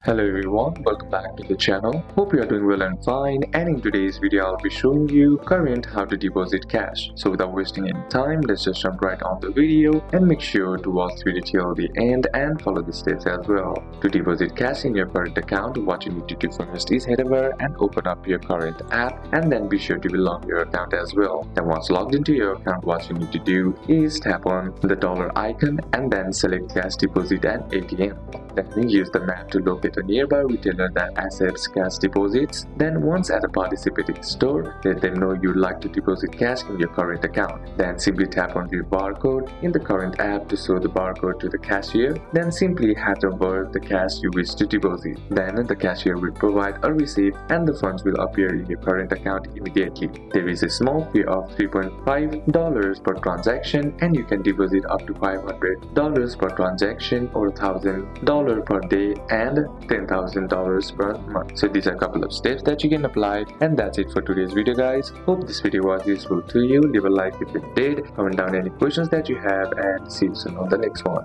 Hello everyone, welcome back to the channel. Hope you are doing well and fine, and in today's video I'll be showing you current how to deposit cash. So without wasting any time, let's just jump right on the video and make sure to watch the video till the end and follow the steps as well. To deposit cash in your current account, what you need to do first is head over and open up your current app, and then be sure to belong your account as well. Then once logged into your account, what you need to do is tap on the dollar icon and then select cash deposit and ATM. Then use the map to locate a nearby retailer that accepts cash deposits. Then once at a participating store, let them know you'd like to deposit cash in your current account. Then simply tap on the barcode in the current app to show the barcode to the cashier. Then simply hand over the cash you wish to deposit. Then the cashier will provide a receipt and the funds will appear in your current account immediately. There is a small fee of $3.5 per transaction, and you can deposit up to $500 per transaction or $1,000 per day and $10,000 per month. So these are a couple of steps that you can apply, and that's it for today's video, guys. Hope this video was useful to you. Leave a like if it did, comment down any questions that you have, and see you soon on the next one.